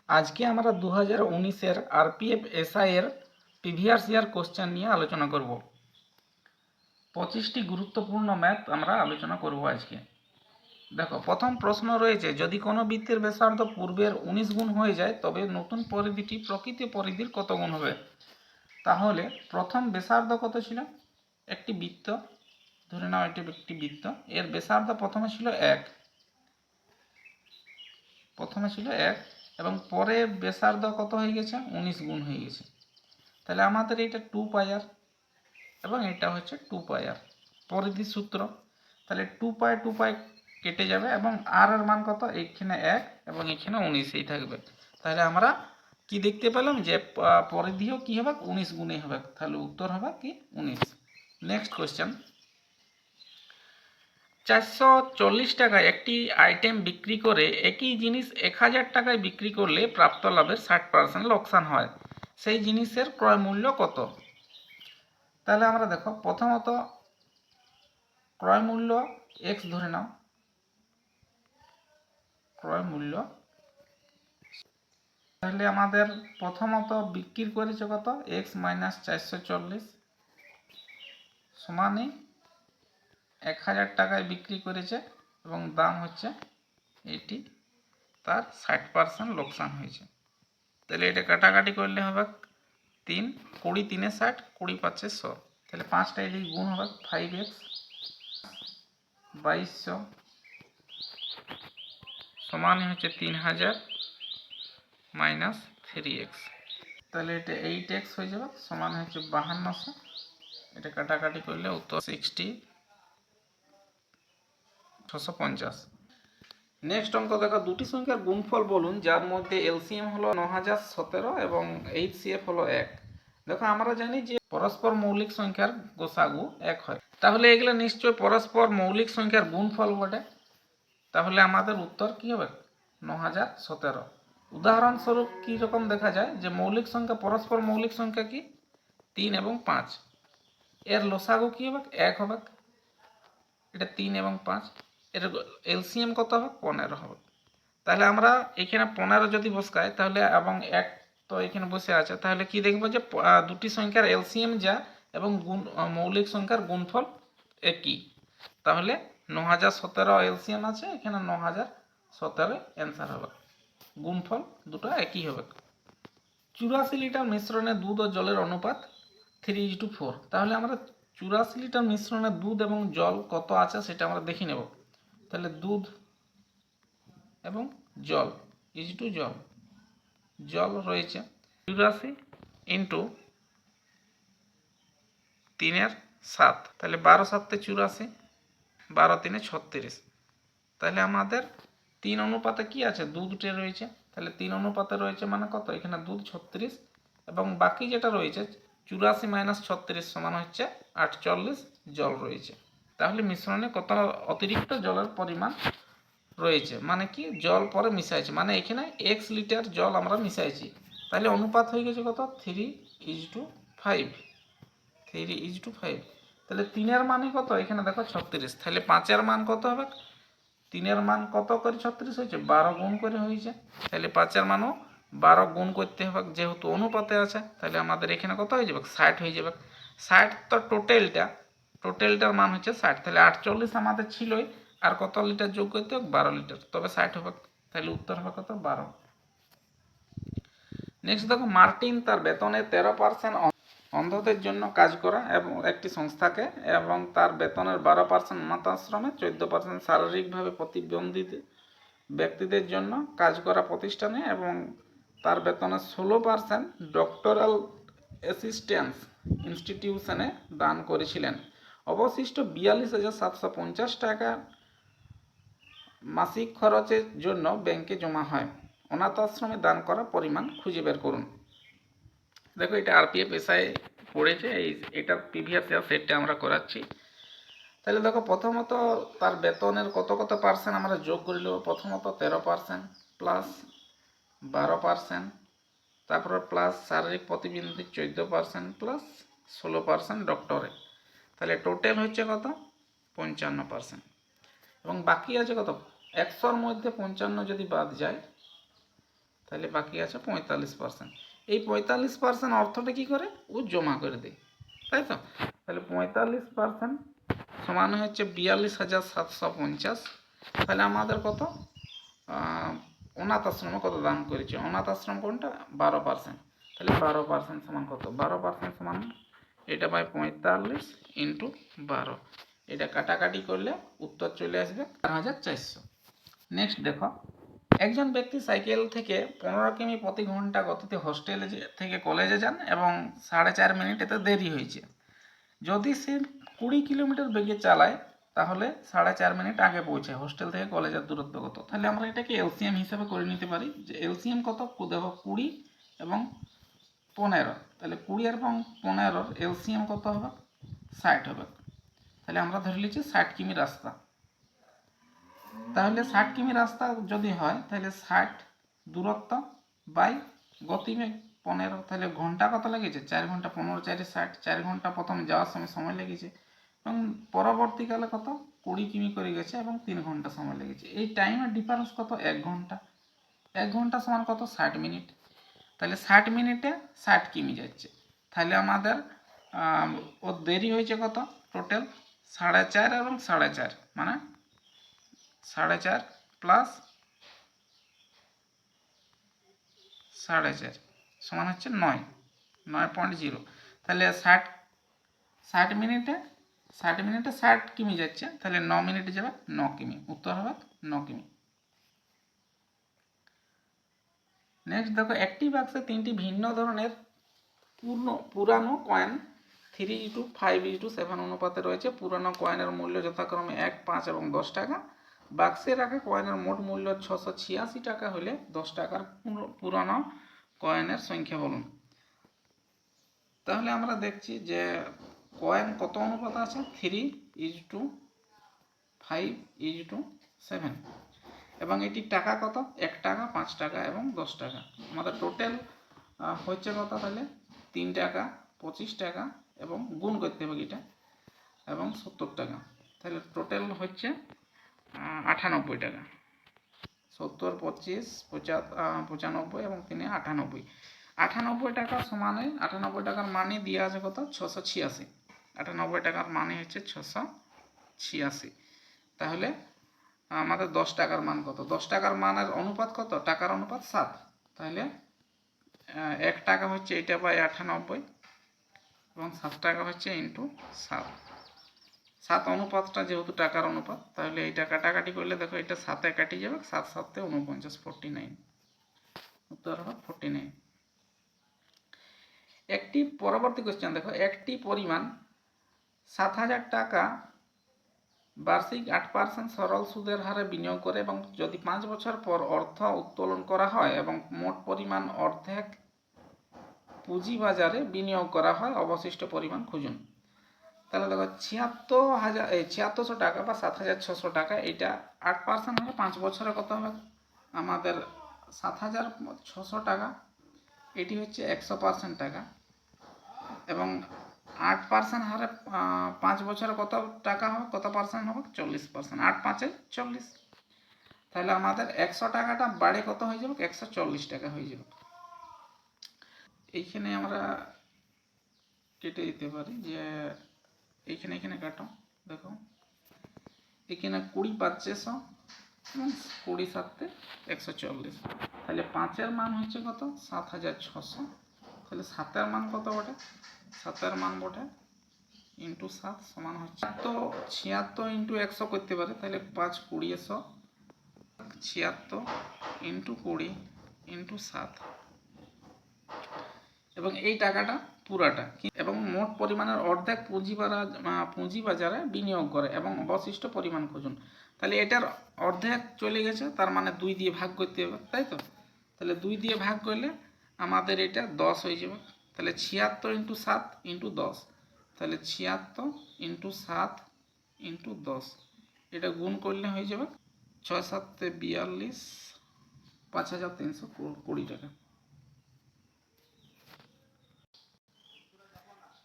আজকে আমরা 2019-এর RPF SI এর প্রিভিয়াস ইয়ার কোশ্চেন নিয়ে আলোচনা করব। 25টি গুরুত্বপূর্ণ ম্যাথ আমরা আলোচনা করব আজকে। দেখো, প্রথম প্রশ্ন রয়েছে, যদি কোনো বৃত্তের ব্যাসার্ধ পূর্বের 19 গুণ হয়ে যায় তবে নতুন পরিধিটি প্রকৃত পরিধির কত গুণ হবে? তাহলে প্রথম ব্যাসার্ধ কত ছিল? একটি বৃত্ত, ধরে নাও এটি একটি বৃত্ত, এর ব্যাসার্ধ প্রথমে ছিল 1, এবং পরে ব্যাসার্ধ কত হয়ে গেছে? 19 গুণ হয়ে গেছে। তাহলে আমাদের এটা 2πr এবং এটা হচ্ছে 2πr পরিধির সূত্র। তাহলে 2π কেটে যাবে এবং আর এর মান কত? এখানে 1 এবং এখানে 19ই থাকবে। তাহলে আমরা কি দেখতে পেলাম যে পরিধিও কি হবে? 19 গুণই হবে। তাহলে উত্তর হবে কি? 19। নেক্সট কোশ্চেন, 440 টাকায় একটি আইটেম বিক্রি করে একই জিনিস 1000 টাকায় বিক্রি করলে প্রাপ্ত লাভের 60% লোকসান হয়। সেই জিনিসের ক্রয় মূল্য কত? তাহলে আমরা দেখো, প্রথমত ক্রয় মূল্য x ধরে নাও, ক্রয় মূল্য, তাহলে আমাদের প্রথমত বিক্রি করেছে কত? x মাইনাস 440 সমানে 1000 টাকায় বিক্রি করেছে এবং দাম হচ্ছে এটি, তার 60% লোকসান হয়েছে। তাহলে এটা কাটাকাটি করলে হবে 3, 20 3 60, 20 5 100, তাহলে 5টা এদিকে গুণ হবে 5x 2200 সমান হচ্ছে 3000 মাইনাস 3x, তাহলে এটা 8x হয়ে যাবে সমান হচ্ছে 5200। এটা কাটাকাটি করলে উত্তর 650। নেক্সট অঙ্ক দেখো, দুটি সংখ্যার গুণফল বলুন যার মধ্যে এলসিএম হলো 9017 এবং এইচসিএফ হলো 1। দেখো, আমরা জানি যে পরস্পর মৌলিক সংখ্যার গোসাগু 1 হয়, তাহলে এগুলো নিশ্চয় পরস্পর মৌলিক সংখ্যার গুণফল বটে। তাহলে আমাদের উত্তর কি হবে? 9017। উদাহরণস্বরূপ কি রকম দেখা যায় যে মৌলিক সংখ্যা, পরস্পর মৌলিক সংখ্যা কি? 3 এবং 5, এর লসাগু কি হবে? 1 হবে। এটা 3 এবং 5, এর এলসিএম কত হবে? 15 হবে। তাহলে আমরা এখানে 15 যদি বসাই তাহলে, এবং 1 তো এখানে বসে আছে, তাহলে কি দেখবো যে দুটি সংখ্যার এলসিএম যা এবং মৌলিক সংখ্যার গুণফল একই। তাহলে 9017 এলসিএম আছে, এখানে 9017 অ্যান্সার হবে। গুণফল দুটো একই হবে। 84 লিটার মিশ্রণে দুধ ও জলের অনুপাত 3:4। তাহলে আমরা 84 লিটার মিশ্রণে দুধ এবং জল কত আছে সেটা আমরা দেখে নেব। তাহলে দুধ এবং জল জল, জল রয়েছে 84 ইন্টু 3/7, তাহলে 12/7 84, 12/3 36। তাহলে আমাদের 3 অনুপাতে কি আছে? দুধটে রয়েছে, তাহলে 3 অনুপাতে রয়েছে মানে কত? এখানে দুধ 36 এবং বাকি যেটা রয়েছে 84 মাইনাস 36 সমান হচ্ছে 48 জল রয়েছে। তাহলে মিশ্রণে কত অতিরিক্ত জলের পরিমাণ রয়েছে, মানে কি? জল পরে মিশাইছে, মানে এখানে x লিটার জল আমরা মিশাইছি। তাহলে অনুপাত হয়ে গেছে কত? 3:5, 3:5। তাহলে 3-এর মানে কত? এখানে দেখো 36, তাহলে 5-এর মান কত হবে? 3-এর মান কত করে 36 হয়েছে? 12 গুণ করে হয়েছে। তাহলে 5-এর মানও 12 গুণ করতে হবে, যেহেতু অনুপাতে আছে। তাহলে আমাদের এখানে কত হয়ে যাবে? 60 হয়ে যাবে। 60 তো টোটালটার মান হচ্ছে 60, তাহলে 48 আমাদের ছিলই, আর কত লিটার যোগ করতে হবে? 12 লিটার, তবে 60 হবে। তাহলে উত্তর হবে কত? 12। নেক্সট দেখো, মার্টিন তার বেতনের 13% অন্ধদের জন্য কাজ করা এবং একটি সংস্থাকে, এবং তার বেতনের 12% অনাথ আশ্রমে, 14% শারীরিকভাবে প্রতিবন্ধী ব্যক্তিদের জন্য কাজ করা প্রতিষ্ঠানে এবং তার বেতনের 16% ডক্টরাল অ্যাসিস্ট্যান্স ইনস্টিটিউশনে দান করেছিলেন। অবশিষ্ট 42,750 টাকা মাসিক খরচের জন্য ব্যাংকে জমা হয়। অনাথ আশ্রমে দান করা পরিমাণ খুঁজে বের করুন। দেখো, এটা আরপিএফ এসআই পড়েছে, এটার প্রিভিয়াস ইয়ার সেটটা আমরা করাচ্ছি। তাহলে দেখো, প্রথমত তার বেতনের কত কত পার্সেন্ট আমরা যোগ করে নেব। প্রথমত 13% প্লাস 12%, তারপরে প্লাস শারীরিক প্রতিবন্ধী 14% প্লাস 16% ডক্টরে। তাহলে টোটাল হচ্ছে কত? 55%। এবং বাকি আছে কত? 100-র মধ্যে 55 যদি বাদ যায় তাহলে বাকি আছে 45%। এই 45% অর্থটা কী করে, ও জমা করে দেয়, তাই তো? তাহলে 45% সমান হচ্ছে 42,750। তাহলে আমাদের কত, অনাথ আশ্রমে কত দান করেছে, অনাথ আশ্রম কোনটা, 12%। তাহলে 12% সমান কত, 12% সমান এটা বাই 45 ইন্টু 12, এটা কাটাকাটি করলে উত্তর চলে আসবে 4,400। নেক্সট দেখো, একজন ব্যক্তি সাইকেল থেকে 15 কিমি প্রতি ঘন্টা গতিতে হোস্টেলে থেকে কলেজে যান এবং 4.5 মিনিট এতে দেরি হয়েছে। যদি সে 20 কিলোমিটার বেগে চালায় তাহলে 4.5 মিনিট আগে পৌঁছায়। হোস্টেল থেকে কলেজের দূরত্ব কত? তাহলে আমরা এটাকে এলসিএম হিসাবে করে নিতে পারি যে এলসিএম কত, দেখো 20 এবং 15, তাহলে 20 এবং 15 এলসিএম কত হবে, 60 হবে। তাহলে আমরা ধরে নিচ্ছি 60 কিমি রাস্তা। তাহলে 60 কিমি রাস্তা যদি হয় তাহলে 60 দূরত্ব বাই গতিবেগ 15, তাহলে ঘন্টা কত লেগেছে, 4 ঘন্টা, 15 4 60, 4 ঘন্টা প্রথম যাওয়ার সময় লেগেছে, এবং পরবর্তীকালে কত 20 কিমি করে গেছে এবং 3 ঘন্টা সময় লেগেছে। এই টাইমের ডিফারেন্স কত, 1 ঘন্টা। 1 ঘন্টা সমান কত, 60 মিনিট। তাহলে 60 মিনিটে 60 কিমি যাচ্ছে। তাহলে আমাদের ওর দেরি হয়েছে কত, টোটাল 4.5 এবং 4.5, মানে 4.5 প্লাস 4.5 সমান হচ্ছে 9.0। তাহলে 60 মিনিটে 60 কিমি যাচ্ছে, তাহলে 9 মিনিটে যাবে 9 কিমি, উত্তর হবে 9 কিমি। নেক্সট দেখো, একটি বাক্সে 3টি ভিন্ন ধরনের পুরানো কয়েন 3:5:7 অনুপাতে রয়েছে। পুরানো কয়েনের মূল্য যথাক্রমে 1, 5 এবং 10 টাকা। বাক্সে রাখা কয়েনের মোট মূল্য 686 টাকা হলে 10 টাকার পুরানো কয়েনের সংখ্যা বলুন। তাহলে আমরা দেখছি যে কয়েন কত অনুপাত আছে, 3:5:7, এবং এটি টাকা কত, 1 টাকা, 5 টাকা এবং 10 টাকা। আমাদের টোটাল হচ্ছে কত, তাহলে 3 টাকা, 25 টাকা এবং গুণ করতে হবে এটা, এবং 70 টাকা। তাহলে টোটাল হচ্ছে 98 টাকা। 70, 25, 95 এবং 3 98। 98 টাকা সমানে 98 টাকার মানে দিয়ে আছে কত, 686। 98 টাকার মানে হচ্ছে 686। তাহলে আমাদের 10 টাকার মান কত, 10 টাকার মানের অনুপাত কত, টাকার অনুপাত 7। তাহলে 1 টাকা হচ্ছে এটা বাই 98 এবং 7 টাকা হচ্ছে ইন্টু 7। 7 অনুপাতটা যেহেতু টাকার অনুপাত, তাহলে এইটা কাটাকাটি করলে দেখো এটা 7-এ কাটি যাবে, 7 7 49, 49, উত্তর হবে 49। একটি পরবর্তী কোশ্চেন দেখো, একটি পরিমাণ 7,000 টাকা বার্ষিক 8% সরল সুদের হারে বিনিয়োগ করে এবং যদি 5 বছর পর অর্থ উত্তোলন করা হয় এবং মোট পরিমাণ অর্ধেক পুঁজিবাজারে বিনিয়োগ করা হয়, অবশিষ্ট পরিমাণ খুঁজুন। তাহলে দেখো 7600 টাকা বা 7,600 টাকা, এটা 8% হলে 5 বছরে কত হবে, আমাদের 7,600 টাকা, এটি হচ্ছে 100% টাকা, এবং 8% হারে 5 বছরে কত টাকা হবে, কত পার্সেন্ট হবে, 40%। 8 5 40। তাহলে আমাদের 100 টাকাটা বাড়ে কত হয়ে যাবে, 140 টাকা হয়ে যাবে। এইখানে আমরা কেটে দিতে পারি যে এখানে কাটো, দেখো এখানে 20 5 100 এবং 20 7 140। তাহলে 5-এর মান হচ্ছে কত, 7,600। তাহলে 7-এর মান কত বটে, 7-এর মান বটে ইন্টু 7 সমান হচ্ছে তো 76 ইন্টু 100 করতে পারে। তাহলে 5 20 100, 76 ইন্টু 20 ইন্টু 7, এবং এই টাকাটা পুরাটা, এবং মোট পরিমাণের অর্ধেক পুঁজিবাজারে বিনিয়োগ করে এবং অবশিষ্ট পরিমাণ খুঁজুন। তাহলে এটার অর্ধেক চলে গেছে, তার মানে 2 দিয়ে ভাগ করতে হবে, তাই তো? তাহলে 2 দিয়ে ভাগ করলে আমাদের এটা 10 হয়ে যাবে। তাহলে 76 ইন্টু 7 ইন্টু 10, তাহলে 76 ইন্টু 7 ইন্টু 10, এটা গুণ করলে হয়ে যাবে 6 7 42, 5,320 টাকা।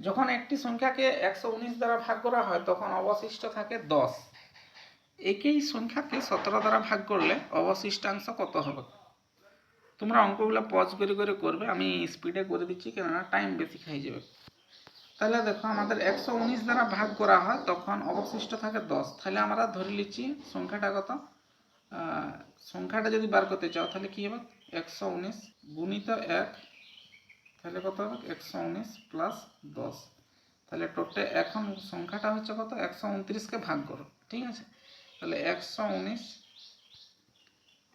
যখন একটি সংখ্যাকে 119 দ্বারা ভাগ করা হয় তখন অবশিষ্ট থাকে 10। একই সংখ্যাকে 17 দ্বারা ভাগ করলে অবশিষ্টাংশ কত হবে? তোমরা অঙ্কগুলো পজ করে করে করবে, আমি স্পিডে করে দিচ্ছি কেননা টাইম বেশি খাই যাবে। তাহলে দেখো আমাদের 119 দ্বারা ভাগ করা হয় তখন অবশিষ্ট থাকে 10। তাহলে আমরা ধরে নিচ্ছি সংখ্যাটা কত, সংখ্যাটা যদি বার করতে চাও তাহলে কি হবে 119 গুণিত 1, তাহলে কত হবে 119 প্লাস 10। তাহলে টোটাল এখন সংখ্যাটা হচ্ছে কত 129কে ভাগ করো, ঠিক আছে। তাহলে 119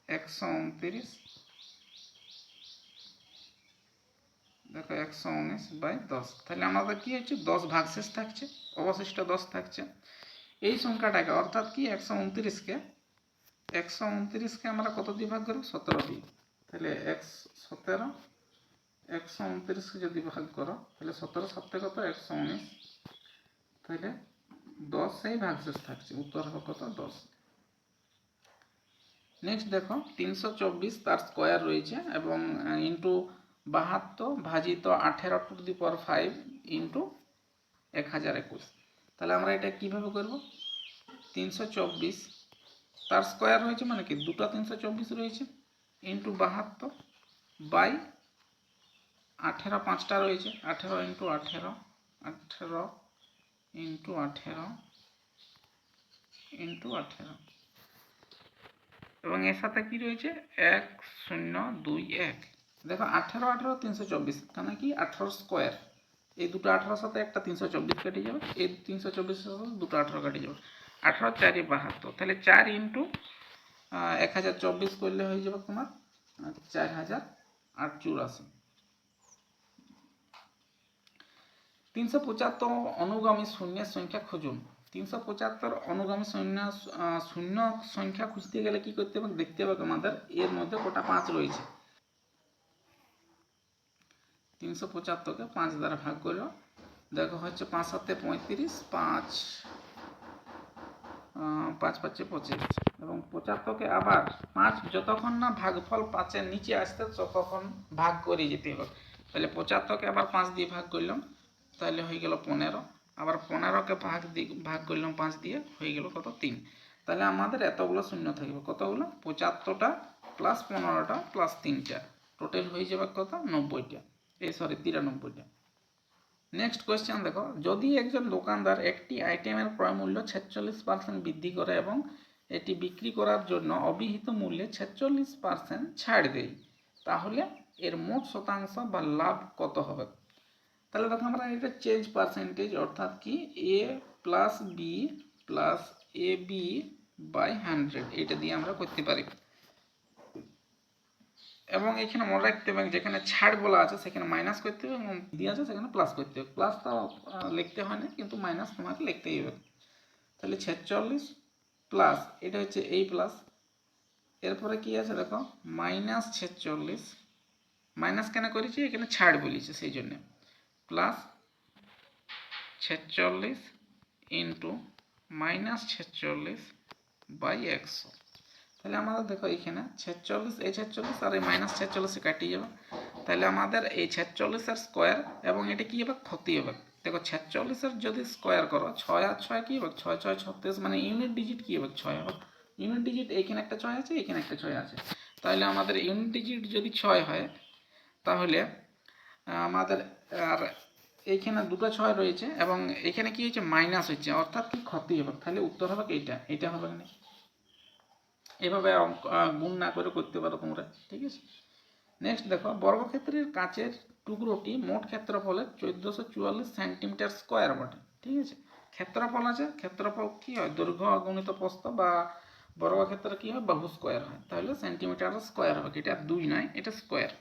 129 দেখো 119/10, তাহলে আমাদের কি হচ্ছে 10 ভাগশেষ থাকছে, অবশিষ্ট 10 থাকছে। এই সংখ্যাটাকে অর্থাৎ কি 129কে আমরা কত দিয়ে ভাগ করব 17 দিয়ে। তাহলে 17 129কে যদি ভাগ করো তাহলে 17 7 কত 119, তাহলে 10 সেই ভাগশেষ থাকছে, উত্তর হবে কত 10। নেক্সট দেখো 324 তার স্কোয়ার রয়েছে এবং ইন্টু 72 ভাজিত 18 টু দি পাওয়ার 5 ইন্টু 1021। তাহলে আমরা এটা কিভাবে করব, 324 তার স্কোয়ার রয়েছে মানে কি দুটো 324 রয়েছে ইন্টু 72 বাই 18 5টা রয়েছে 18 ইন্টু 18 18 ইন্টু 18 ইন্টু 18 এবং এর সাথে কি রয়েছে 1021। দেখো 18 18 324 কেন কি 18 স্কোয়ার, এই দুটো 18 সাথে একটা 324 কেটে যাবে, এই 324 সাথে দুটো 18 কেটে যাবে, 18 4 72, তাহলে 4 ইন্টু 1024 করলে হয়ে যাবে তোমার 4084। 375 অনুগামী শূন্যের সংখ্যা খুঁজুন। 375 অনুগামী শূন্য সংখ্যা খুঁজতে গেলে কি করতে হবে, দেখতে হবে তোমাদের এর মধ্যে কটা 5 রয়েছে। 375কে 5 দ্বারা ভাগ করো, দেখো হচ্ছে 5 7 35, 5 5 5 25 এবং 75কে আবার 5 যতক্ষণ না ভাগফল 5-এর নিচে আসতে ততক্ষণ ভাগ করে যেতে হবে। তাহলে 75কে আবার 5 দিয়ে ভাগ করলাম, তাহলে হয়ে গেল 15, আবার 15কে ভাগ করলাম 5 দিয়ে, হয়ে গেল কত 3। তাহলে আমাদের এতগুলো শূন্য থাকবে, কতগুলো 75টা প্লাস 15টা প্লাস 3টা, টোটাল হয়ে যাবে কত 90টা, এই সরি 93টা। নেক্সট কোয়েশ্চেন দেখো, যদি একজন দোকানদার একটি আইটেমের ক্রয় মূল্য 46% বৃদ্ধি করে এবং এটি বিক্রি করার জন্য অবিহিত মূল্যে 46% ছাড় দেয়, তাহলে এর মোট শতাংশ বা লাভ কত হবে। তাহলে দেখো আমরা এটা চেঞ্জ পার্সেন্টেজ অর্থাৎ কি A plus B plus A B by 100 এটা দিয়ে আমরা করতে পারি। এবং এখানে মনে রাখতে হবে যেখানে ছাড় বলা আছে সেখানে মাইনাস করতে হবে এবং দিয়ে আছে সেখানে প্লাস করতে হবে, প্লাস তো লিখতে হয় না কিন্তু মাইনাস তোমাকে লিখতেই হবে। তাহলে 46 প্লাস এটা হচ্ছে এই প্লাস, এরপরে কি আছে দেখো মাইনাস 46, মাইনাস কেন করেছি এখানে ছাড় বলেছে সেই জন্য, প্লাস 46 ইন্টু মাইনাস 46 বাই 100। তাহলে আমাদের দেখো এখানে 46 এই 46 আর এই মাইনাস 46 কাটিয়ে যাবে, তাহলে আমাদের এই 46-এর স্কোয়ার এবং এটা কি হবে ক্ষতি হবে। দেখো 46-এর যদি স্কোয়ার করো 6 আর 6 কি হবে 6 6 36, মানে ইউনিট ডিজিট কি হবে 6 হবে, ইউনিট ডিজিট এইখানে একটা 6 আছে এখানে একটা 6 আছে, তাহলে আমাদের ইউনিট ডিজিট যদি 6 হয় তাহলে আমাদের আর এইখানে দুটো 6 রয়েছে এবং এখানে কি হচ্ছে মাইনাস হচ্ছে অর্থাৎ কি ক্ষতি হবে, তাহলে উত্তর হবে এইটা, এটা হবে না। এভাবে গুণ না করে করতে পারো তোমরা, ঠিক আছে। নেক্সট দেখো বর্গক্ষেত্রের কাচের টুকরোটি মোট ক্ষেত্রফলের 1444 সেন্টিমিটার স্কোয়ার বটে, ঠিক আছে। ক্ষেত্রফল আছে, ক্ষেত্রফল কি হয় দৈর্ঘ্য গুণিত প্রস্থ বা বর্গক্ষেত্র কি হয় বাহু স্কোয়ার হয়, তাহলে সেন্টিমিটার স্কোয়ার হবে, এটা 2 নয় এটা স্কোয়ার।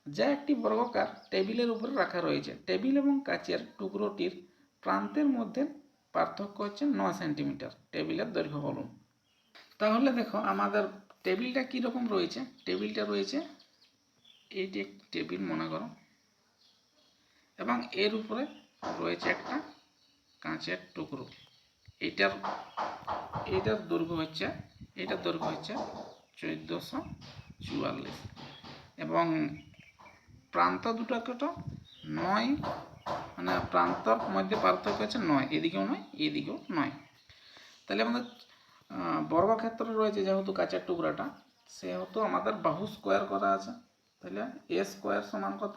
যা একটি বর্গাকার টেবিলের উপরে রাখা রয়েছে, টেবিল এবং কাচের টুকরোটির প্রান্তের মধ্যে পার্থক্য হচ্ছে 9 সেন্টিমিটার, টেবিলের দৈর্ঘ্য বলুন। তাহলে দেখো আমাদের টেবিলটা কীরকম রয়েছে, টেবিলটা রয়েছে এইটি একটি টেবিল মনে করো এবং এর উপরে রয়েছে একটা কাঁচের টুকরো, এটার দৈর্ঘ্য হচ্ছে 1444 এবং প্রান্ত দুটো কত 9, মানে প্রান্তর মধ্যে পার্থক্য হচ্ছে 9, এদিকেও 9 এদিকেও 9। তাহলে আমাদের বর্গক্ষেত্র রয়েছে যেহেতু কাঁচের টুকরাটা সেহেতু আমাদের বাহু স্কোয়ার করা আছে, তাহলে এ স্কোয়ার সমান কত,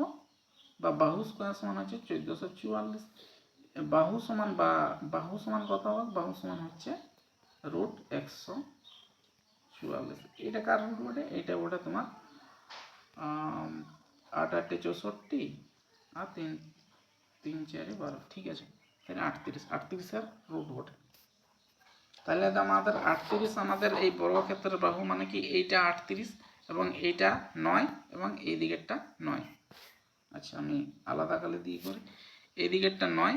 বা বাহু স্কোয়ার সমান হচ্ছে 1444। বাহু সমান কত হবে, বাহু সমান হচ্ছে √144। এটা কার রুট বটে, এটা বটে তোমার 8 8 64 আর 3 3 4 12, ঠিক আছে। তাহলে 38 রুট বটে। তাহলে আমাদের 38 আমাদের এই বর্গক্ষেত্রের বাহু, মানে কি এইটা 38 এবং এইটা 9 এবং এই দিকেরটা 9। আচ্ছা আমি আলাদা কালে দিয়ে করি, এই দিকেরটা 9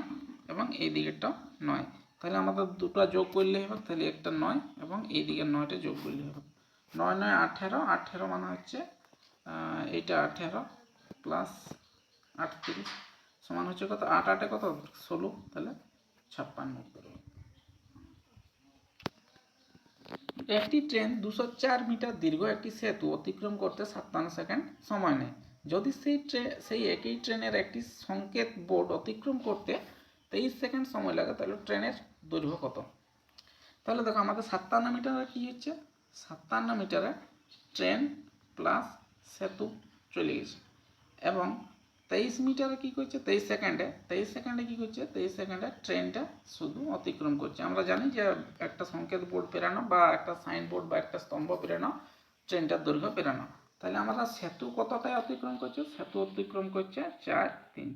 এবং এই দিকেরটা 9। তাহলে আমাদের দুটো যোগ করলেই হবে, তাহলে একটা 9 এবং এই দিকের 9টা যোগ করলেই হবে। 9 9 18, 18 মানে হচ্ছে এইটা 18 প্লাস 38 সমান হচ্ছে কত, 8 8 কত 16, তাহলে 56 উত্তর হবে। একটি ট্রেন 204 মিটার দীর্ঘ একটি সেতু অতিক্রম করতে 57 সেকেন্ড সময় নেয়। যদি সেই একই ট্রেনের একটি সংকেত বোর্ড অতিক্রম করতে 23 সেকেন্ড সময় লাগে, তাহলে ট্রেনের দৈর্ঘ্য কত? তাহলে দেখো আমাদের 57 মিটারে কি হচ্ছে, 57 মিটারে ট্রেন প্লাস সেতু চলে গেছে, এবং 23 মিটারে কী করছে, 23 সেকেন্ডে কী করছে, 23 সেকেন্ডে ট্রেনটা শুধু অতিক্রম করছে। আমরা জানি যে একটা সংকেত বোর্ড পেরানো বা একটা সাইন বোর্ড বা একটা স্তম্ভ পেরানো ট্রেনটার দৈর্ঘ্য পেরানো। তাহলে আমরা সেতু কতটায় অতিক্রম করছে, সেতু অতিক্রম করছে 4 3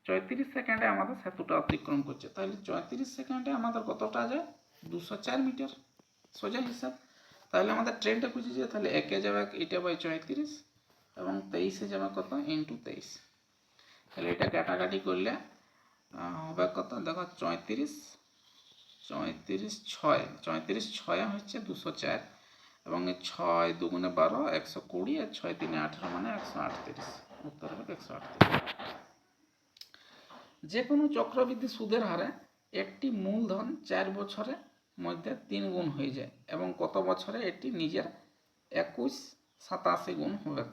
34 সেকেন্ডে আমাদের সেতুটা অতিক্রম করছে। তাহলে 34 সেকেন্ডে আমাদের কতটা যায়, 204 মিটার, সোজা হিসাব। তাহলে আমাদের ট্রেনটা খুঁজেছে, তাহলে একে যাবে এটা বাই 34 এবং 23-এ যাবে কত, ইন্টু 23। তাহলে এটা কাটাকাটি করলে হবে কত, দেখো 34 6 হচ্ছে 204 এবং 6 2 12 120 আর 6 3 18 মানে 138, উত্তর হবে 138। যে কোনো চক্রবৃদ্ধি সুদের হারে একটি মূলধন 4 বছরের মধ্যে 3 গুণ হয়ে যায় এবং কত বছরে এটি নিজের 21 87 গুণ হবে?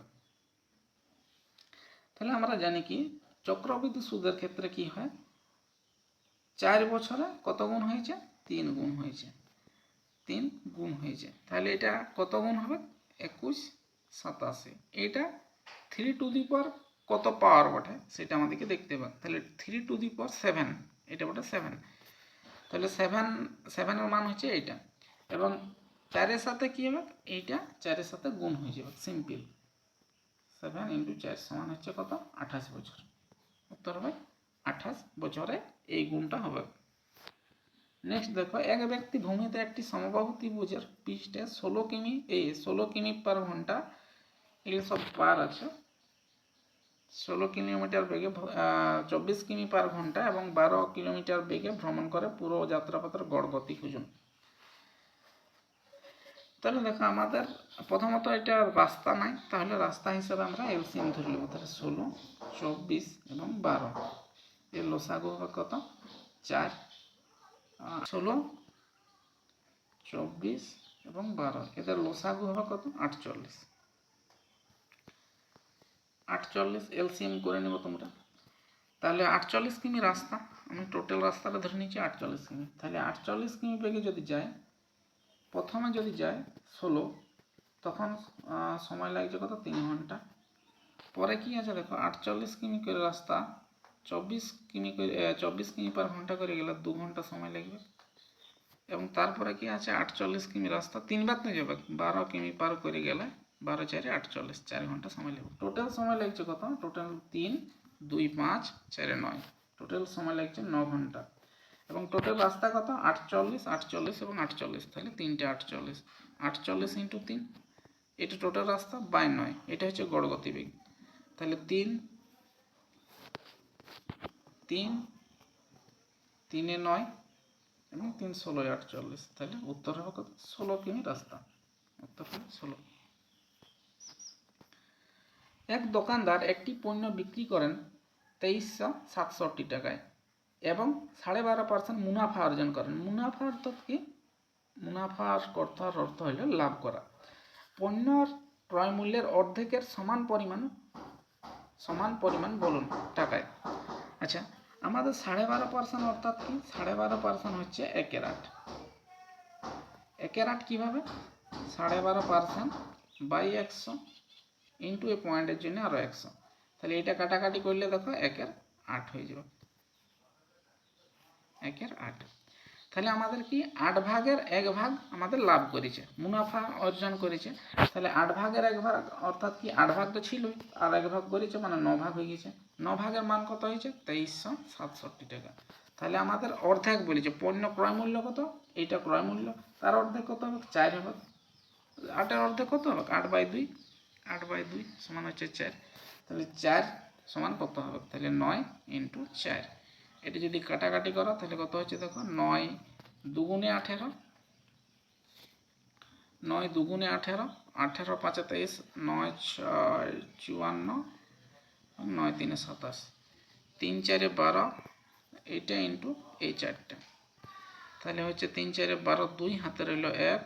তাহলে আমরা জানি কি চক্রবৃদ্ধি সুদের ক্ষেত্রে কি হয়, 4 বছরে কত গুণ হয়েছে, 3 গুণ হয়েছে, 3 গুণ হয়েছে। তাহলে এটা কত গুণ হবে, 21 87। এটা 3 টু দি পাওয়ার কত পাওয়ার বটে সেটা আমাদেরকে দেখতে হবে। তাহলে 3 টু দি পাওয়ার 7, এটা বটে 7। তাহলে 7 এর মান হচ্ছে এইটা, এবং 4-এর সাথে কী হবে, এইটা 4-এর সাথে গুণ হয়ে যাবে, সিম্পল। 7 × 4 সমান হচ্ছে কত, 28 বছর, উত্তর হবে 28 বছরে এই গুণটা হবে। নেক্সট দেখো, এক ব্যক্তি ভূমিতে একটি সমবাহু ত্রিভুজের পৃষ্ঠে 16 কিমি পার ঘন্টা, এগুলো সব পার আছে, 16 কিলোমিটার বেগে 24 কিমি পার ঘন্টা এবং 12 কিলোমিটার বেগে ভ্রমণ করে পুরো যাত্রাপথের গড় গতি খুঁজুন। তাহলে দেখো আমাদের প্রথমত এটা রাস্তা নাই, তাহলে রাস্তা হিসাবে আমরা এলসিএম ধরে নেব। তাহলে 16 24 এবং 12, এর লসাগু হবে কত, 4। 16 24 এবং 12 এদের লসাগু হবে কত, 48। এলসিএম করে নেব তোমরা। তাহলে 48 কিমি রাস্তা, আমি টোটাল রাস্তাটা ধরে নিচ্ছি 48 কিমি। তাহলে 48 কিমি বেগে যদি যায়, প্রথমে যদি যায় 16, তখন সময় লাগছে কত, 3 ঘন্টা। পরে কি আছে দেখো, 48 কিমি করে রাস্তা 24 কিমি পার ঘন্টা করে গেলে 2 ঘন্টা সময় লাগবে। এবং তারপরে কি আছে, 48 কিমি রাস্তা 3 বার নিয়ে যাবে, 12 কিমি পার করে গেলে 12 4 48, 4 ঘন্টা সময় লাগবে। টোটাল সময় লাগছে কত, টোটাল 3 2 5 4 9, টোটাল সময় লাগছে 9 ঘন্টা। এবং টোটাল রাস্তা কত, 48 এবং 48, তাহলে 3টে 48 ইন্টু 3, এটা টোটাল রাস্তা বাই 9, এটা হচ্ছে গড় গতিবেগ। তাহলে 3 3 3 9 এবং 3 16 48, তাহলে উত্তর হবে কত, 16 কিমি রাস্তা, উত্তর হবে 16। এক দোকানদার একটি পণ্য বিক্রি করেন 2367 টাকায় এবং 12.5% মুনাফা অর্জন করেন। মুনাফা অর্থাৎ কি, মুনাফার কথার অর্থ হলো লাভ করা। পণ্যর ক্রয় মূল্যের অর্ধেকের সমান পরিমাণ বলুন টাকায়। আচ্ছা আমাদের 12.5% অর্থাৎ কি, 12.5% হচ্ছে 1 আট। 1 আট কীভাবে, 12.5% বাই 100, ইন্টু এই পয়েন্টের জন্য আরও 100। তাহলে এটা কাটাকাটি করলে দেখো 1-এর 8 হয়ে যাবে, 1-এর 8। তাহলে আমাদের কি 8 ভাগের 1 ভাগ আমাদের লাভ করেছে, মুনাফা অর্জন করেছে। তাহলে 8 ভাগের 1 ভাগ অর্থাৎ কি 8 ভাগ তো ছিলই, আর 1 ভাগ করেছে মানে 9 ভাগ হয়ে গেছে। 9 ভাগের মান কত হয়েছে? 2367 টাকা। তাহলে আমাদের অর্ধেক বলেছে, পণ্য ক্রয় মূল্য কত? এইটা ক্রয় মূল্য, তার অর্ধেক কত হবে? 4 হবে। 8-এর অর্ধেক কত হবে? 8/2, 8/2 সমান হচ্ছে 4। তাহলে 4 সমান কত হবে? তাহলে 9 × 4। এটা যদি কাটাকাটি করো তাহলে কত হচ্ছে দেখো, 9 দুগুণে 18, 9 দুগুণে 18, 18 5 23, 9 6 54, 9 3 27, 3 4 12, এইটা ইন্টু এই 4টা। তাহলে হচ্ছে 3 4 12, 2 হাতে রইল 1,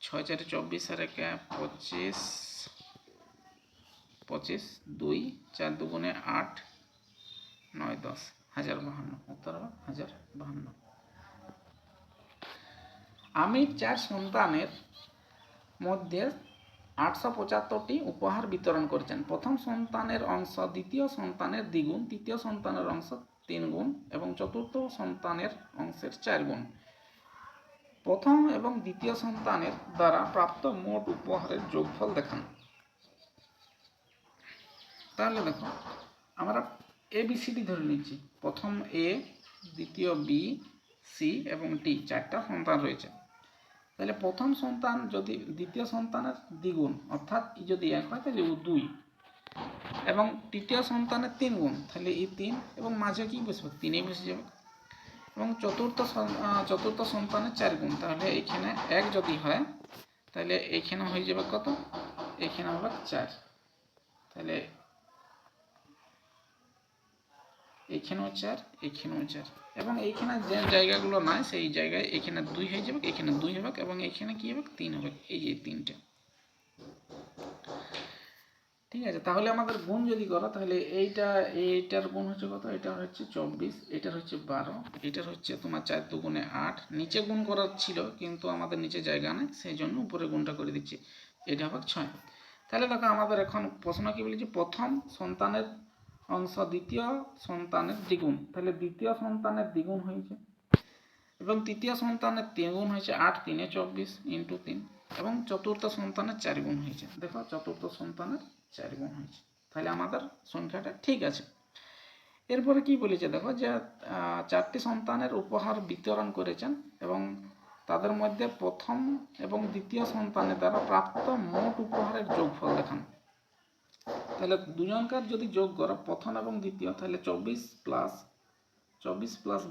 6 4 24 আর 1 25, 25, 2 4 দুগুণে 8, 9 10, 1052। উত্তর হবে 1052। আমির 4 সন্তানের মধ্যে 875টি উপহার বিতরণ করেছেন। প্রথম সন্তানের অংশ দ্বিতীয় সন্তানের দ্বিগুণ, তৃতীয় সন্তানের অংশ 3 গুণ এবং চতুর্থ সন্তানের অংশের 4 গুণ। প্রথম এবং দ্বিতীয় সন্তানের দ্বারা প্রাপ্ত মোট উপহারের যোগফল দেখান। তাহলে দেখো আমরা ABCD ধরে নিচ্ছি, প্রথম A, দ্বিতীয় B, C এবং D, 4টা সন্তান রয়েছে। তাহলে প্রথম সন্তান যদি দ্বিতীয় সন্তানের দ্বিগুণ অর্থাৎ যদি 1 হয় তাহলে 2, এবং তৃতীয় সন্তানের 3 গুণ তাহলে এই 3, এবং মাঝে কি বসবে? 3ই বসে যাবে। এবং চতুর্থ সন্তানের 4 গুণ, তাহলে এখানে 1 যদি হয় তাহলে এইখানে হয়ে যাবে কত? এখানে হবে 4। তাহলে এইখানেও 4, এইখানেও 4, এবং এইখানে যে জায়গাগুলো নাই সেই জায়গায় এখানে 2 হয়ে যাবে, এখানে 2 হবে, এবং এখানে কি হবে? 3 হবে। এই যে 3টে, ঠিক আছে। তাহলে আমাদের গুণ যদি করো তাহলে এইটার গুণ হচ্ছে কত? এটা হচ্ছে 24, এটার হচ্ছে 12, এটার হচ্ছে তোমার 4 দুগুণে 8। নিচে গুণ করার ছিল কিন্তু আমাদের নিচে জায়গা নেই, সেই জন্য উপরে গুণটা করে দিচ্ছি, এটা হবে 6। তাহলে দেখো আমাদের এখন প্রশ্ন কি বলেছে? প্রথম সন্তানের অংশ দ্বিতীয় সন্তানের দ্বিগুণ, তাহলে দ্বিতীয় সন্তানের দ্বিগুণ হয়েছে, এবং তৃতীয় সন্তানের 3 গুণ হয়েছে, 8 3 24 × 3, এবং চতুর্থ সন্তানের 4 গুণ হয়েছে। দেখো চতুর্থ সন্তানের 4 গুণ হয়েছে, তাহলে আমাদের সংখ্যাটা ঠিক আছে। এরপরে কি বলেছে দেখো, যে 4টি সন্তানের উপহার বিতরণ করেছেন এবং তাদের মধ্যে প্রথম এবং দ্বিতীয় সন্তানের দ্বারা প্রাপ্ত মোট উপহারের যোগফল দেখান। তাহলে দুজনকার যদি যোগ করো প্রথম এবং দ্বিতীয়, তাহলে 24 +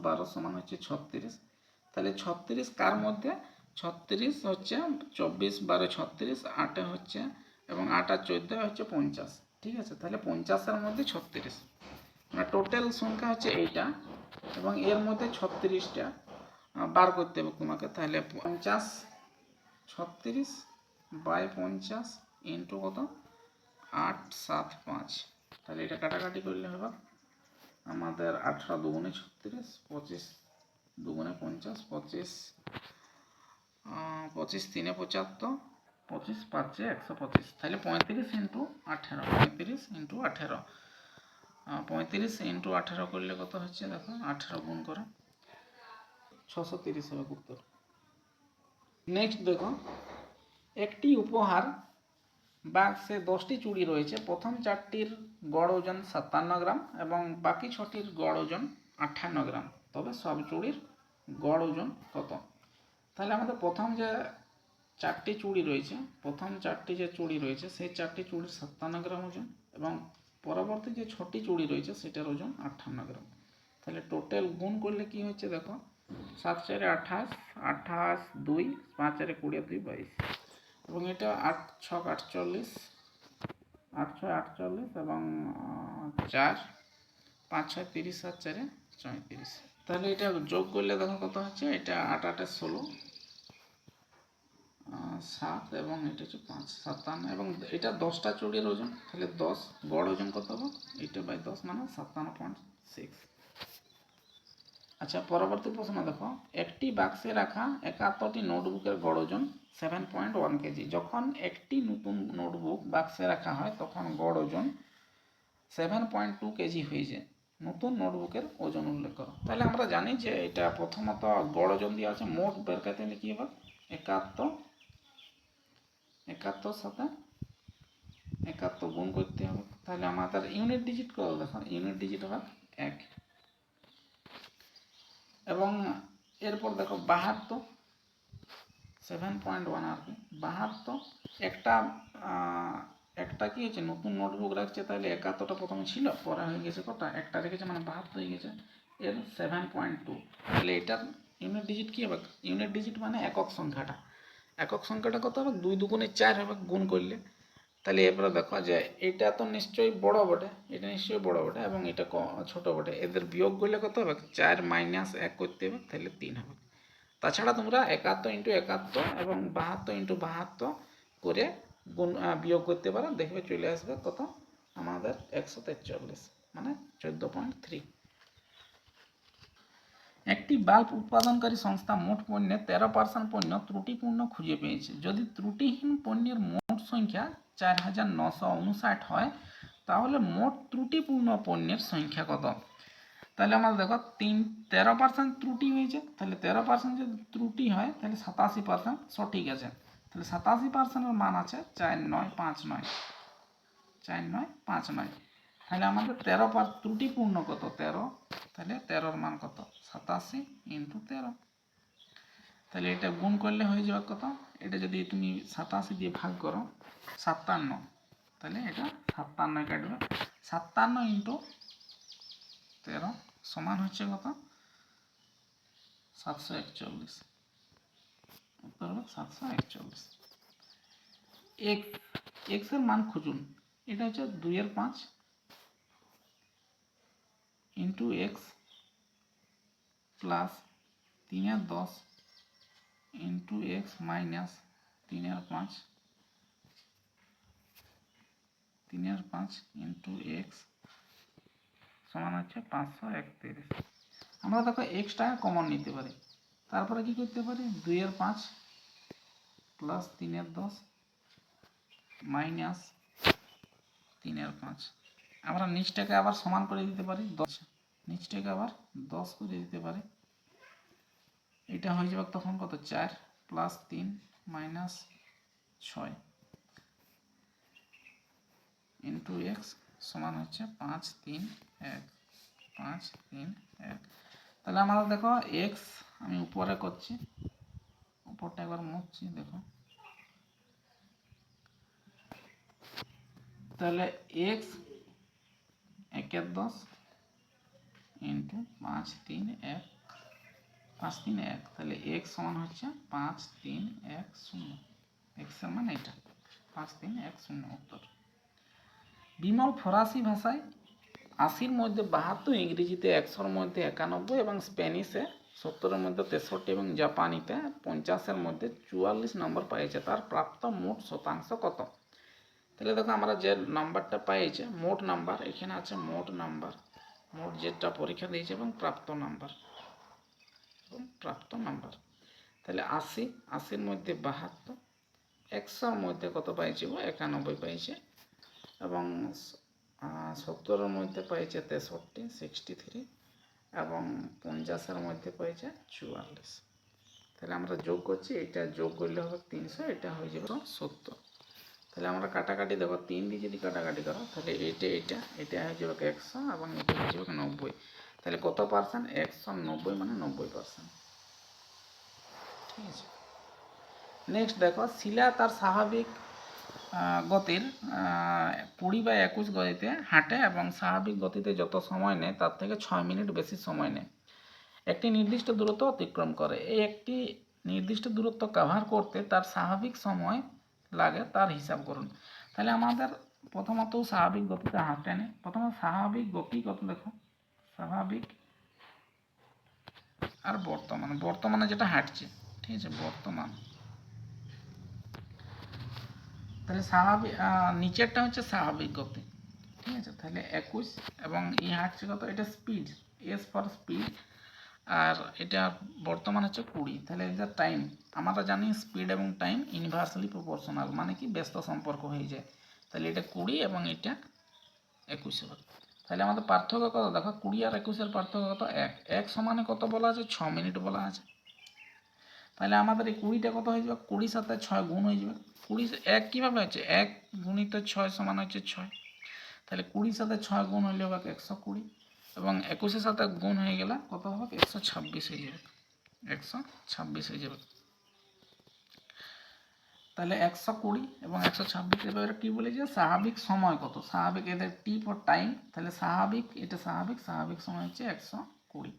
12 সমান হচ্ছে 36। তাহলে 36 কার মধ্যে? 36 হচ্ছে 24 12 36, 8 হচ্ছে, এবং 8 আর 14 হচ্ছে 50, ঠিক আছে। তাহলে 50-এর মধ্যে 36, মানে টোটাল সংখ্যা হচ্ছে এইটা, এবং এর মধ্যে 36টা বার করতে হবে তোমাকে। তাহলে 50 36/50 ইন্টু কত? 8 7 5। তাহলে এটা কাটাকাটি করলে হবে আমাদের 18 দুগুণে 36, 25 দুগুণে 50, 25 3 75, 25 5 125। তাহলে 35 × 18, 35 × 18, 35 × 18 করলে কত হচ্ছে দেখো, 18 গুণ করো, 630 হবে উত্তর। নেক্সট দেখো, একটি উপহার বাক্সে 10টি চুড়ি রয়েছে। প্রথম 4টির গড় ওজন 57 গ্রাম এবং বাকি 6টির গড় ওজন 58 গ্রাম, তবে সব চুড়ির গড় ওজন কত? তাহলে আমাদের প্রথম যে 4টি চুড়ি রয়েছে, প্রথম 4টি যে চুড়ি রয়েছে সেই 4টি চুড়ির 57 গ্রাম ওজন, এবং পরবর্তী যে 6টি চুড়ি রয়েছে সেটার ওজন 58 গ্রাম। তাহলে টোটাল গুণ করলে কি হচ্ছে দেখো, 7 4 28, 28 2, 5 4 20 2 22, এবং এটা 8 6 48, 8 6 48, এবং 4 5 6 30 আর 4 34। তাহলে এটা যোগ করলে দেখো কত হচ্ছে, এটা 8 8 16, 7, এবং এটা হচ্ছে 5 57, এবং এটা 10টা চুড়ির ওজন, তাহলে 10 গড় ওজন কত হবে? এটা বাই 10 মানে 57.6। আচ্ছা, পরবর্তী প্রশ্ন দেখো, একটি বাক্সে রাখা 71টি নোটবুকের গড় ওজন 7.1 কেজি। যখন একটি নতুন নোটবুক বাক্সে রাখা হয় তখন গড় ওজন 7.2 কেজি হয়ে যায়। নতুন নোটবুকের ওজন উল্লেখ করো। তাহলে আমরা জানি যে এটা প্রথমত গড় ওজন দিয়ে আছে, মোট বের করতে হলে কি হবে, 71 সাথে 71 গুণ করতে হবে। তাহলে আমাদের ইউনিট ডিজিট করো, দেখো ইউনিট ডিজিট হবে 1। এবং এরপর দেখো 72, 7.1 আর কি 72, একটা কি হয়েছে, নতুন নোটবুক রাখছে, তাহলে 71টা প্রথমে ছিল, পরে হয়ে গেছে কটা, একটা রেখেছে, মানে 72 হয়ে গেছে। এর 7.2, তাহলে এটার ইউনিট ডিজিট কী হবে, ইউনিট ডিজিট মানে একক সংখ্যাটা কত হবে, 2 দুগুণে 4 হবে গুণ করলে। তাহলে এরপরে দেখো যে এটা তো নিশ্চয়ই বড় বটে, এটা নিশ্চয়ই বড় বটে এবং এটা ছোট বটে, এদের বিয়োগ করলে কত হবে, 4 মাইনাস 1 করতে হবে, তাহলে 3 হবে। তাছাড়া তোমরা 71 ইন্টু 71 এবং 72 ইন্টু 72 করে গুণ বিয়োগ করতে পারো, দেখবে চলে আসবে কত, আমাদের 143, মানে 14.3। একটি বাল্ব উৎপাদনকারী সংস্থা মোট পণ্যের 13% পণ্য ত্রুটিপূর্ণ খুঁজে পেয়েছে। যদি ত্রুটিহীন পণ্যের মোট সংখ্যা 4959 হয়, তাহলে মোট ত্রুটিপূর্ণ পণ্যের সংখ্যা কত? তাহলে আমরা দেখো 13% ত্রুটি হয়েছে, তাহলে 13% যদি ত্রুটি হয় তাহলে 87% সঠিক আছে। তাহলে 87%-এর মান আছে 4959, 4959। তাহলে আমাদের 13 ত্রুটিপূর্ণ কত, 13, তাহলে 13-এর মান কত, 87 ইন্টু 13। তাহলে এটা গুণ করলে হয়ে যাবে কত, এটা যদি তুমি 87 দিয়ে ভাগ করো 57, তাহলে এটা 57 কাটবে, 57 ইন্টু 13 সমান হচ্ছে কত, 741। উত্তর হবে 741। এক্স এর মান খুঁজুন। এটা হচ্ছে 2/5 into x plus 3/10 into x minus 3/5 into x সমান হচ্ছে 531। আমরা দেখো এক্সটাকে কমন নিতে পারি, তারপরে কি করতে পারি, 2/5 প্লাস 3/10 মাইনাস 3/5। আমরা নিচটাকে আবার সমান করে দিতে পারি 10, নিচটাকে আবার 10 করে দিতে পারি, এটা হয়ে যাবে তখন কত, 4 প্লাস 3 মাইনাস 6 ইন্টু এক্স সমান হচ্ছে 5 3 1, 5 3 1। তাহলে আমরা দেখো এক্স আমি উপরে করছি, উপরটা একবার মুছছি, দেখো তাহলে এক্স 1/10 ইন্টু 5 3 1, 5 3 1, তাহলে এক্স সমান হচ্ছে 5 3 1 0, এক্স এর মান এটা 5 3 1 0 উত্তর। বিমল ফরাসি ভাষায় 80-র মধ্যে 72, ইংরেজিতে 100-র মধ্যে 91 এবং স্প্যানিশে 70-এর মধ্যে 63 এবং জাপানিতে 50-এর মধ্যে 44 নম্বর পেয়েছে, তার প্রাপ্ত মোট শতাংশ কত? তাহলে দেখো আমরা যে নাম্বারটা পেয়েছে, মোট নাম্বার এখানে আছে, মোট নাম্বার, মোট যেটা পরীক্ষা দিয়েছে এবং প্রাপ্ত নাম্বার, তাহলে 80-র মধ্যে 72, 100-র মধ্যে কত পাইছে, ও 91 পাইছে, এবং 70-এর মধ্যে পাইছে 63 63, এবং 50-এর মধ্যে পাইছে 44। তাহলে আমরা যোগ করছি, এটা যোগ করলে হবে 300, এটা হয়ে যাবে 70। তাহলে আমরা কাটাকাটি দেখো 3 দিয়ে যদি কাটাকাটি করো, তাহলে এটা হয়ে যাবে 100 এবং এটা হয়ে যাবে 90। তাহলে কত পার্সেন্ট, 190 মানে 90%। ঠিক আছে। নেক্সট দেখো, শিলা তার স্বাভাবিক গতির 20 বা 21 গতিতে হাঁটে এবং স্বাভাবিক গতিতে যত সময় নেয় তার থেকে 6 মিনিট বেশি সময় নেয়, একটি নির্দিষ্ট দূরত্ব অতিক্রম করে। এই একটি নির্দিষ্ট দূরত্ব কভার করতে তার স্বাভাবিক সময় লাগে, তার হিসাব করুন। তাহলে আমাদের প্রথমত স্বাভাবিক গতিতে হাঁটতে নেই, প্রথমে স্বাভাবিক গতি কত দেখো, স্বাভাবিক আর বর্তমানে যেটা হাঁটছে, ঠিক আছে, বর্তমান, তাহলে স্বাভাবিক নিচেরটা হচ্ছে স্বাভাবিক গতি, ঠিক আছে, তাহলে 21 এবং হাঁটছে কত, এটা স্পিড, এস ফর স্পিড, আর এটা বর্তমান হচ্ছে 20। তাহলে এটা টাইম, আমরা জানি স্পিড এবং টাইম ইনভার্সলি প্রপোর্শনাল, মানে কি ব্যস্ত সম্পর্ক হয়ে যায়। তাহলে এটা 20 এবং এটা 21 হবে। তাহলে আমাদের পার্থক্য কত দেখো, 20 আর 21-এর পার্থক্য কত, 1। 1 সমানে কত বলা আছে, 6 মিনিট বলা আছে। তাহলে আমাদের এই 20টা কত হয়ে যাবে, 20 সাথে 6 গুণ হয়ে যাবে। 20 1 কীভাবে হচ্ছে, 1 গুণিত 6 সমান হচ্ছে 6। তাহলে 20 সাথে 6 গুণ হইলে হবে 120, এবং 21-এর সাথে গুণ হয়ে গেলে কত হবে, 126 হয়ে যাবে। 126 হয়ে যাবে। তাহলে 120 এবং 126, এবার কি বলে যে স্বাভাবিক সময় কত, স্বাভাবিক এদের টি ফর টাইম, তাহলে স্বাভাবিক, এটা স্বাভাবিক সময় হচ্ছে 120।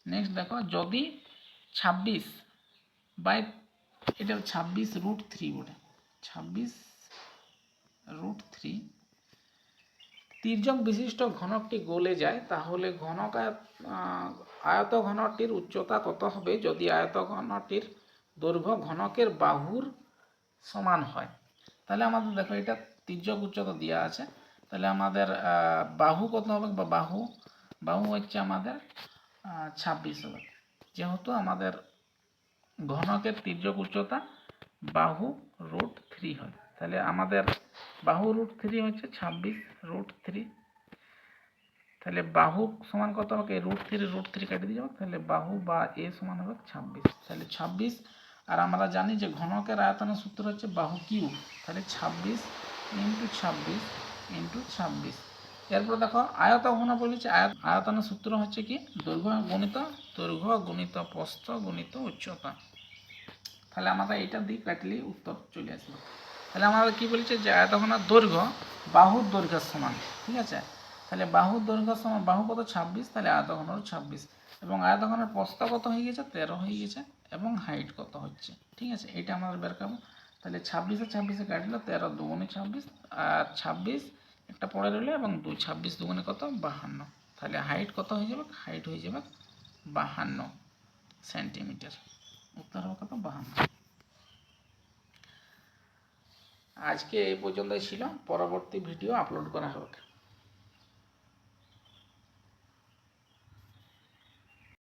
নেক্সট দেখো, যদি 26 বাই, এটা 26√3 বলে, 26√3 তির্যক বিশিষ্ট ঘনকটি গলে যায়, তাহলে আয়ত ঘনকটির উচ্চতা কত হবে যদি আয়ত ঘনকটির দৈর্ঘ্য ঘনকের বাহুর সমান হয়। তাহলে আমাদের দেখো এটা তির্যক উচ্চতা দেওয়া আছে, তাহলে আমাদের বাহু কত হবে, বা বাহু হচ্ছে আমাদের 26 হবে, যেহেতু আমাদের ঘনকের তির্যক উচ্চতা বাহু √3 হয়। তাহলে আমাদের বাহু √3 হচ্ছে 26√3। তাহলে বাহু সমান কত হবে, √3 কেটে দিয়ে যাবে, তাহলে বাহু বা এ সমান হবে 26। তাহলে 26, আর আমরা জানি যে ঘনকের আয়তনের সূত্র হচ্ছে বাহু কিউ, তাহলে 26 × 26 × 26। এরপর দেখো আয়ত ঘন বলেছে, আয়তনের সূত্র হচ্ছে কি, দৈর্ঘ্য গুণিত প্রস্থ গুণিত উচ্চতা। তাহলে আমরা এইটা দিয়ে কাটলেই উত্তর চলে আসবে। তাহলে আমাদের কি বলেছে যে আয়ত ঘনের দৈর্ঘ্য বাহুর দৈর্ঘ্যের সমান, ঠিক আছে। তাহলে বাহুর দৈর্ঘ্য সমান, বাহু কত 26, তাহলে আয়ত ঘনও 26, এবং আয়ত ঘনের প্রস্থ কত হয়ে গেছে, 13 হয়ে গেছে, এবং হাইট কত হচ্ছে, ঠিক আছে। এটা আমরা বের করবো। তাহলে 26 আর 26 কাটলো, 13 দুগুণে 26, আর 26 একটা পড়ে রইলো, এবং 26 দুগুণে কত, 52। তাহলে হাইট কত হয়ে যাবে, হাইট হয়ে যাবে 52 সেন্টিমিটার। উত্তর হবে কত, 52। আজকে এই পর্যন্তই ছিল, পরবর্তী ভিডিও আপলোড করা হবে।